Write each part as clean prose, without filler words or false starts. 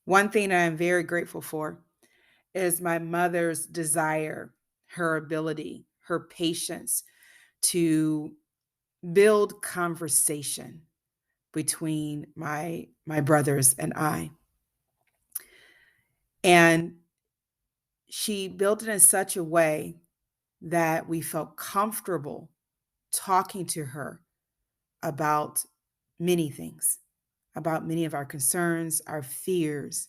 One thing that I'm very grateful for is my mother's desire, her ability, her patience to build conversation between my brothers and I. And she built it in such a way that we felt comfortable talking to her about many things, about many of our concerns, our fears.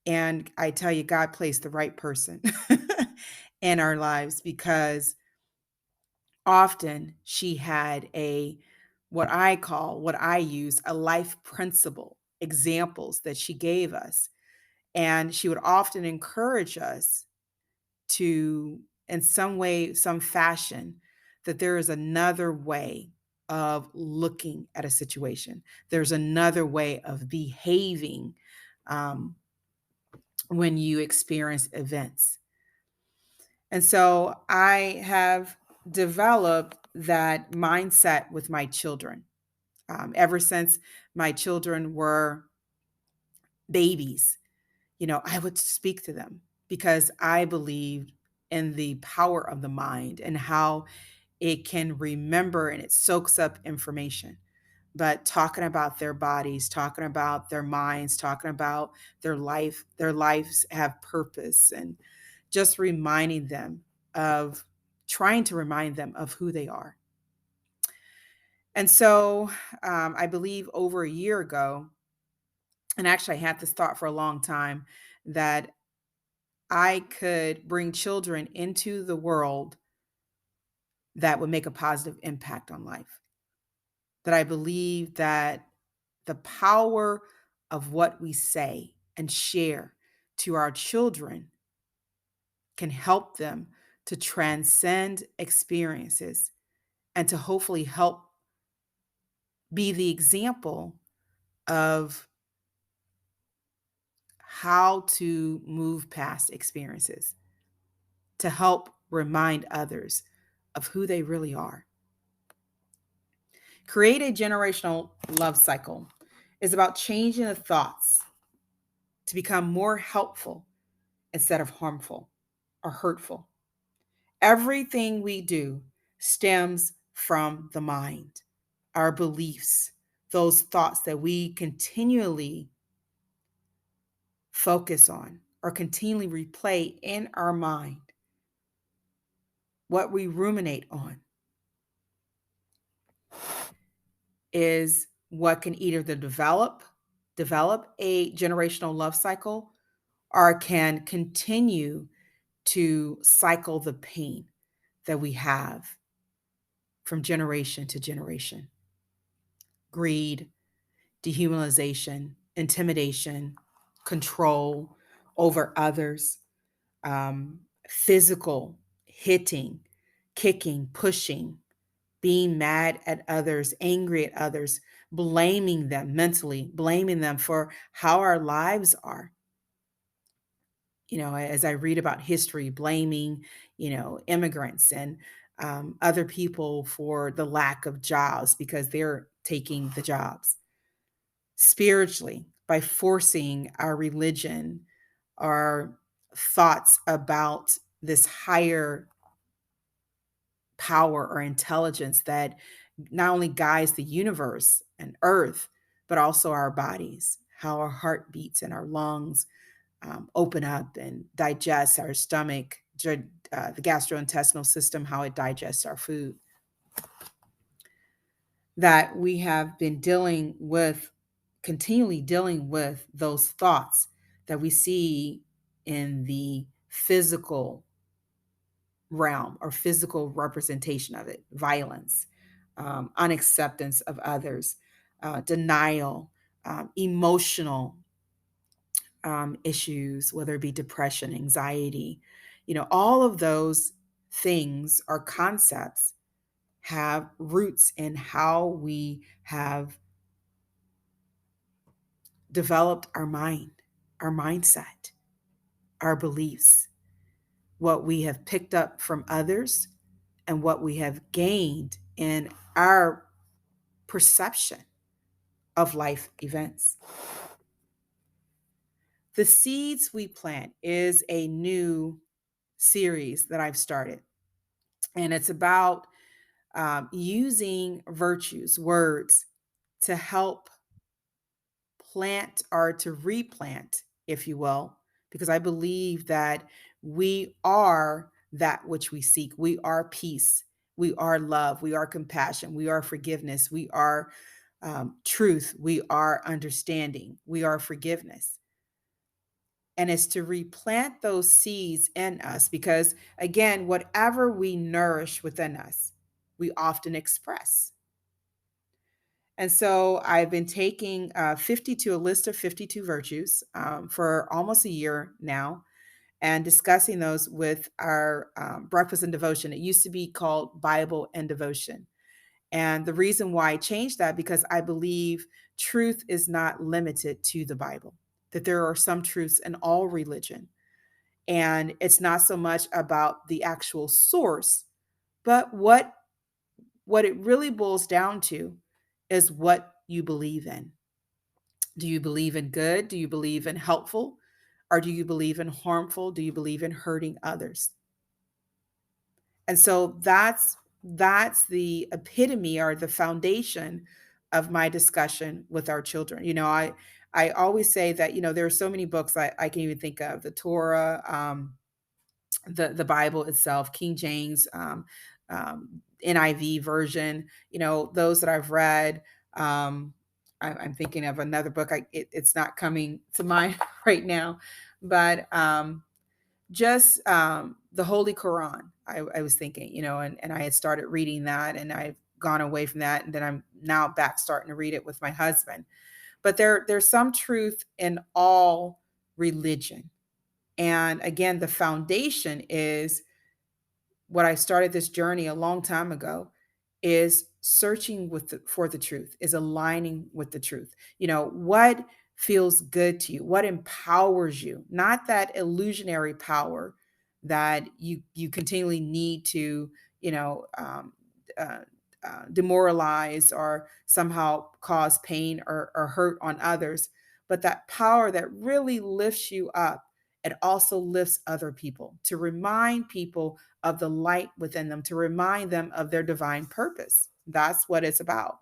And I tell you, God placed the right person in our lives because often she had what I use, a life principle, examples that she gave us. And she would often encourage us to, in some way, some fashion, that there is another way of looking at a situation. There's another way of behaving um, when you experience events. And so I have developed that mindset with my children. Ever since my children were babies, I would speak to them because I believed in the power of the mind and how it can remember and it soaks up information. But talking about their bodies, talking about their minds, talking about their lives have purpose, and just reminding them of trying to remind them of who they are. And so I believe over a year ago, and actually I had this thought for a long time, that I could bring children into the world that would make a positive impact on life. That I believe that the power of what we say and share to our children can help them to transcend experiences and to hopefully help be the example of how to move past experiences, to help remind others of who they really are. Create a generational love cycle is about changing the thoughts to become more helpful instead of harmful or hurtful. Everything we do stems from the mind, our beliefs, those thoughts that we continually focus on or continually replay in our mind, what we ruminate on is what can either develop a generational love cycle or can continue to cycle the pain that we have from generation to generation. Greed, dehumanization, intimidation, control over others, physical hitting, kicking, pushing, being mad at others, angry at others, blaming them mentally, blaming them for how our lives are. As I read about history, blaming, immigrants and other people for the lack of jobs because they're taking the jobs. Spiritually, by forcing our religion, our thoughts about this higher power or intelligence that not only guides the universe and earth, but also our bodies, how our heart beats and our lungs open up and digest our stomach, the gastrointestinal system, how it digests our food. That we have been continually dealing with those thoughts that we see in the physical realm or physical representation of it: violence, unacceptance of others, denial, emotional issues, whether it be depression, anxiety. All of those things or concepts have roots in how we have developed our mind, our mindset, our beliefs, what we have picked up from others, and what we have gained in our perception of life events. The Seeds We Plant is a new series that I've started, and it's about using virtues, words, to help plant or to replant, if you will, because I believe that we are that which we seek. We are peace. We are love. We are compassion. We are forgiveness. We are truth. We are understanding. We are forgiveness. And it's to replant those seeds in us because, again, whatever we nourish within us, we often express. And so I've been taking 52, a list of 52 virtues for almost a year now, and discussing those with our breakfast and devotion. It used to be called Bible and Devotion. And the reason why I changed that, because I believe truth is not limited to the Bible, that there are some truths in all religion. And it's not so much about the actual source, but what it really boils down to is what you believe in. Do you believe in good? Do you believe in helpful? Or do you believe in harmful? Do you believe in hurting others? And so that's the epitome or the foundation of my discussion with our children. I always say that, there are so many books I can even think of: the Torah, the Bible itself, King James, NIV version, those that I've read. I'm thinking of another book. It's not coming to mind right now, but just the Holy Quran. I was thinking, and I had started reading that, and I've gone away from that, and then I'm now back starting to read it with my husband. But there's some truth in all religion. And again, the foundation is what I started this journey a long time ago, is searching for the truth, is aligning with the truth. What feels good to you, what empowers you, not that illusionary power that you continually need to, you know, um, uh, demoralize or somehow cause pain or hurt on others, but that power that really lifts you up. It also lifts other people, to remind people of the light within them, to remind them of their divine purpose. That's what it's about.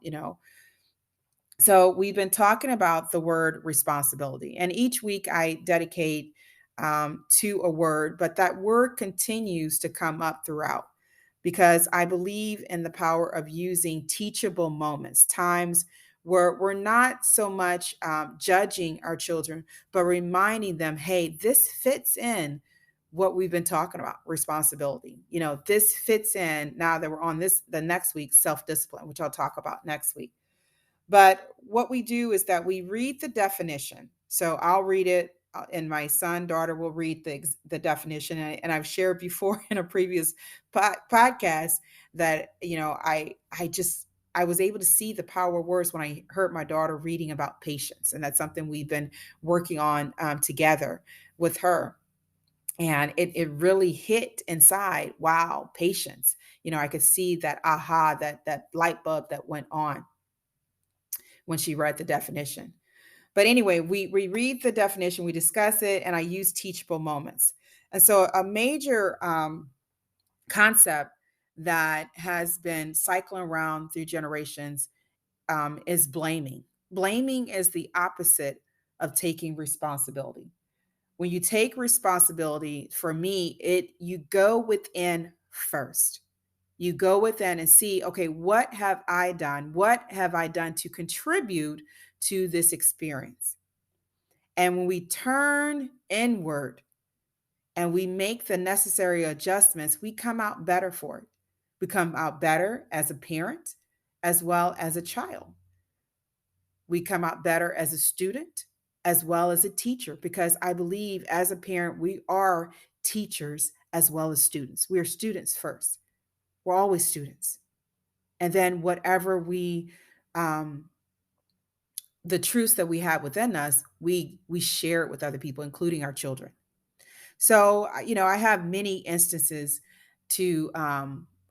So we've been talking about the word responsibility, and each week I dedicate to a word, but that word continues to come up throughout, because I believe in the power of using teachable moments, times where we're not so much judging our children, but reminding them, hey, this fits in what we've been talking about, responsibility. This fits in, now that we're on the next week, self-discipline, which I'll talk about next week. But what we do is that we read the definition. So I'll read it, and my daughter will read the definition. And I've shared before in a previous podcast that, I was able to see the power of words when I heard my daughter reading about patience. And that's something we've been working on together with her. And it really hit inside. Wow, patience. I could see that aha, that light bulb that went on when she read the definition. But anyway, we read the definition, we discuss it, and I use teachable moments. And so a major concept that has been cycling around through generations is blaming. Blaming is the opposite of taking responsibility. When you take responsibility, for me, you go within first. You go within and see, okay, what have I done? What have I done to contribute to this experience? And when we turn inward and we make the necessary adjustments, we come out better for it. We come out better as a parent as well as a child. We come out better as a student as well as a teacher, because I believe as a parent, we are teachers as well as students. We are students first. We're always students. And then whatever um, the truths that we have within us, we share it with other people, including our children. So, I have many instances to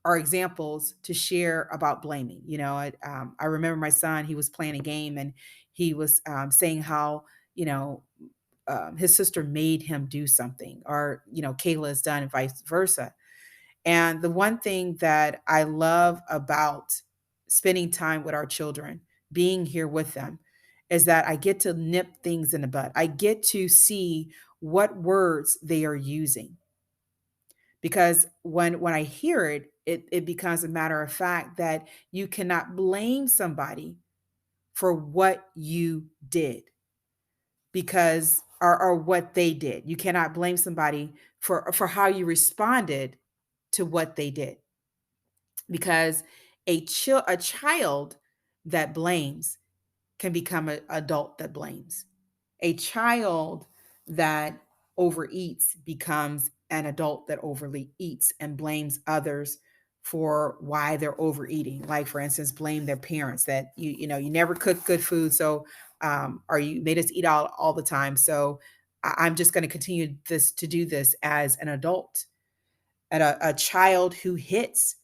or examples to share about blaming. I remember my son, he was playing a game, and he was saying how, you know, his sister made him do something, or Kayla has done, and vice versa. And the one thing that I love about spending time with our children, being here with them, is that I get to nip things in the bud. I get to see what words they are using, because when I hear it, it becomes a matter of fact that you cannot blame somebody for what you did, because or what they did. You cannot blame somebody for how you responded to what they did, because a child that blames can become an adult that blames. A child that overeats becomes an adult that overly eats and blames others for why they're overeating. Like, for instance, blame their parents that you never cook good food, so or you made us eat all the time, so I'm just going to continue this to do this as an adult. At a child who hits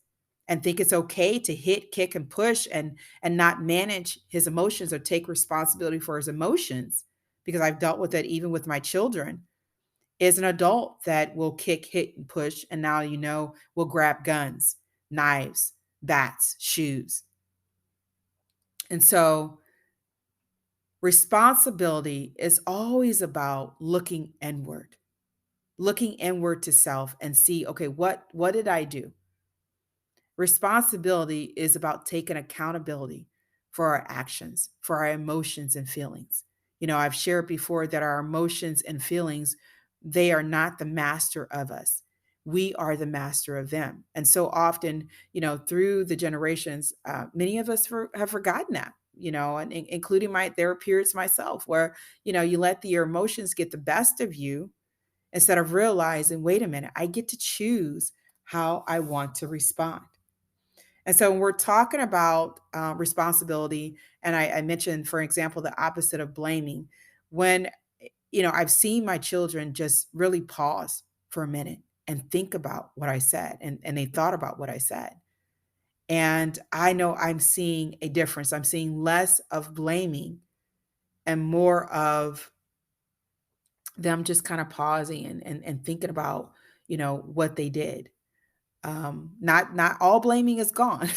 and think it's okay to hit, kick, and push, and not manage his emotions or take responsibility for his emotions, because I've dealt with it even with my children, is an adult that will kick, hit, and push, and now will grab guns, knives, bats, shoes. And so responsibility is always about looking inward to self and see, okay, what did I do? Responsibility is about taking accountability for our actions, for our emotions and feelings. I've shared before that our emotions and feelings, they are not the master of us. We are the master of them. And so often, through the generations, many of us have forgotten that, and including there are periods myself where, you let your emotions get the best of you instead of realizing, wait a minute, I get to choose how I want to respond. And so when we're talking about responsibility, and I mentioned, for example, the opposite of blaming, when, I've seen my children just really pause for a minute and think about what I said, and they thought about what I said. And I know I'm seeing a difference. I'm seeing less of blaming and more of them just kind of pausing and thinking about, what they did. Not all blaming is gone,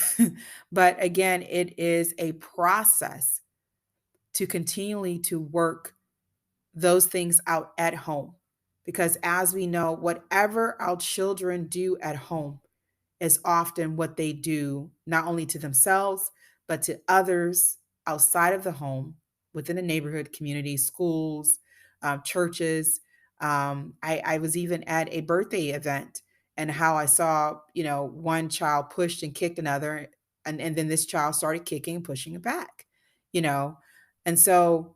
but again, it is a process to continually to work those things out at home, because as we know, whatever our children do at home is often what they do, not only to themselves, but to others outside of the home, within the neighborhood, community, schools, churches. I was even at a birthday event, and how I saw, one child pushed and kicked another, and then this child started kicking and pushing it back, you know. And so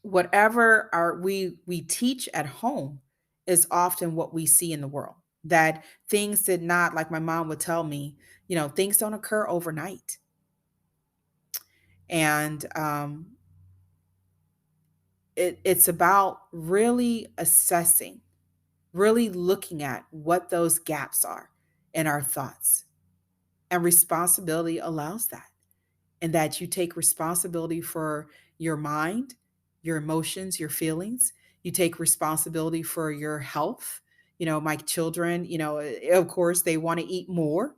whatever we teach at home is often what we see in the world. That things did not, like my mom would tell me, things don't occur overnight. And it's about really assessing, really looking at what those gaps are in our thoughts. And responsibility allows that, and that you take responsibility for your mind, your emotions, your feelings. You take responsibility for your health. My children, of course, they want to eat more,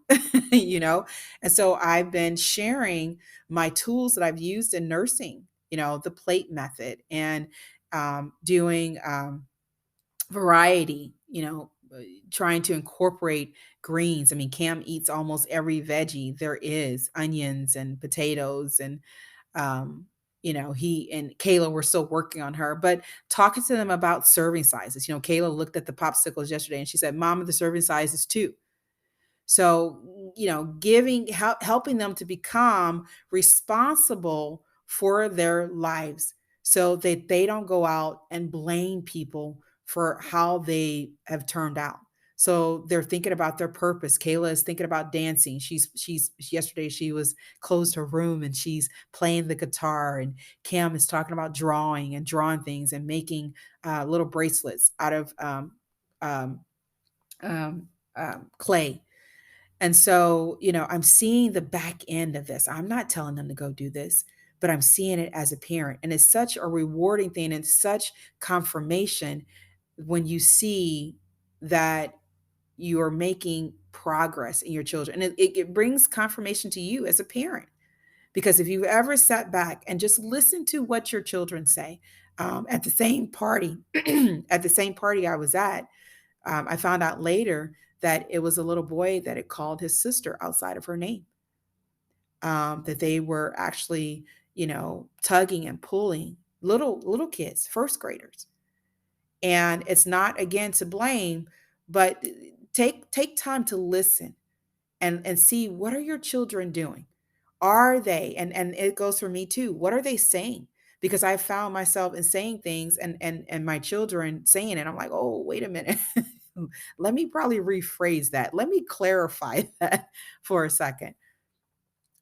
you know. And so I've been sharing my tools that I've used in nursing, the plate method, and doing variety, trying to incorporate greens. I mean, Cam eats almost every veggie there is, onions and potatoes, and um, he and Kayla were still working on her, but talking to them about serving sizes. Kayla looked at the popsicles yesterday and she said, "Mama, the serving size is two." So, helping them to become responsible for their lives, so that they don't go out and blame people for how they have turned out. So they're thinking about their purpose. Kayla is thinking about dancing. She's yesterday she was closed her room and she's playing the guitar, and Cam is talking about drawing things and making little bracelets out of um, clay. And so, I'm seeing the back end of this. I'm not telling them to go do this, but I'm seeing it as a parent. And it's such a rewarding thing and such confirmation when you see that you are making progress in your children. And it brings confirmation to you as a parent. Because if you've ever sat back and just listened to what your children say, at the same party, at the same party I was at, I found out later that it was a little boy that had called his sister outside of her name, that they were actually, tugging and pulling little kids, first graders. And it's not again to blame, but take time to listen and see what are your children doing. Are they, and it goes for me too, what are they saying? Because I found myself in saying things and my children saying it. I'm like, oh, wait a minute. Let me probably rephrase that. Let me clarify that for a second.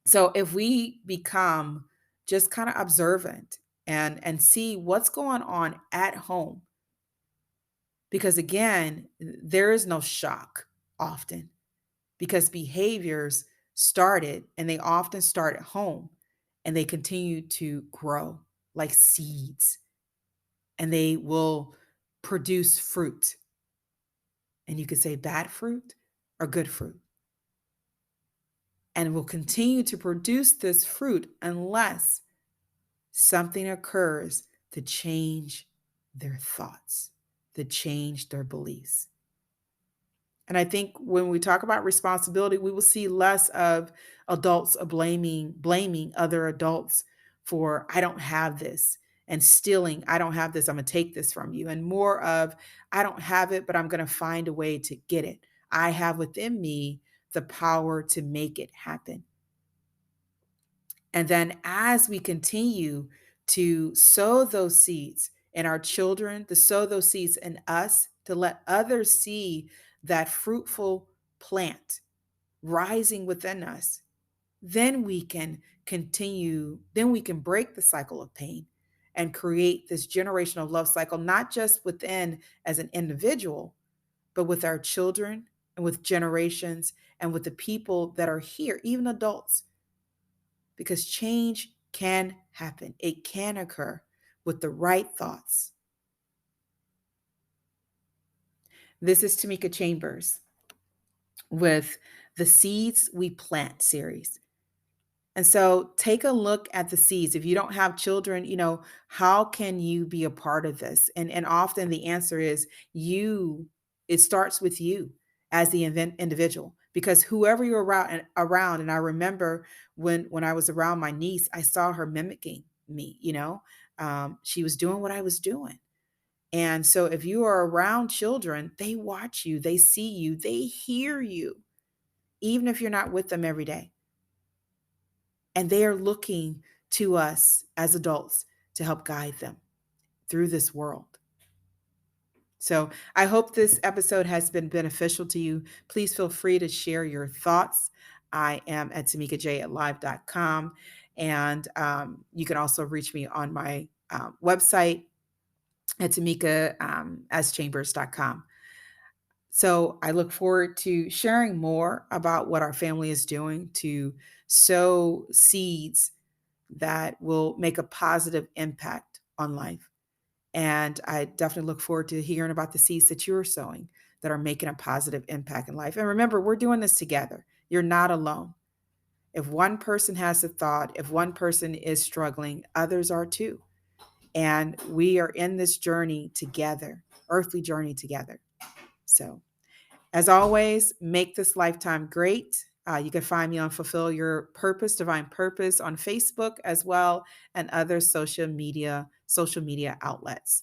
So if we become just kind of observant and see what's going on at home, because again, there is no shock often, because behaviors started and they often start at home and they continue to grow like seeds, and they will produce fruit. And you could say bad fruit or good fruit, and will continue to produce this fruit unless something occurs to change their thoughts, to change their beliefs. And I think when we talk about responsibility, we will see less of adults blaming other adults for I don't have this, and stealing, I don't have this, I'm going to take this from you, and more of I don't have it, but I'm going to find a way to get it. I have within me the power to make it happen. And then as we continue to sow those seeds in our children, to sow those seeds in us, to let others see that fruitful plant rising within us, then we can continue, then we can break the cycle of pain and create this generational love cycle, not just within as an individual, but with our children and with generations and with the people that are here, even adults, because change can happen. It can occur with the right thoughts. This is Tamika Chambers with the Seeds We Plant series. And so take a look at the seeds. If you don't have children, how can you be a part of this? And often the answer is you, it starts with you as the individual, because whoever you're around, and I remember when I was around my niece, I saw her mimicking me, she was doing what I was doing. And so if you are around children, they watch you, they see you, they hear you, even if you're not with them every day. And they are looking to us as adults to help guide them through this world. So I hope this episode has been beneficial to you. Please feel free to share your thoughts. I am at tamikaj@live.com. And you can also reach me on my website at tamika.chambers.com. So I look forward to sharing more about what our family is doing to sow seeds that will make a positive impact on life. And I definitely look forward to hearing about the seeds that you're sowing that are making a positive impact in life. And remember, we're doing this together. You're not alone. If one person has a thought, if one person is struggling, others are too. And we are in this journey together, earthly journey together. So as always, make this lifetime great. You can find me on Fulfill Your Purpose, Divine Purpose on Facebook as well, and other social media outlets.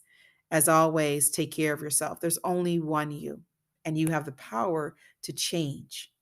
As always, take care of yourself. There's only one you, and you have the power to change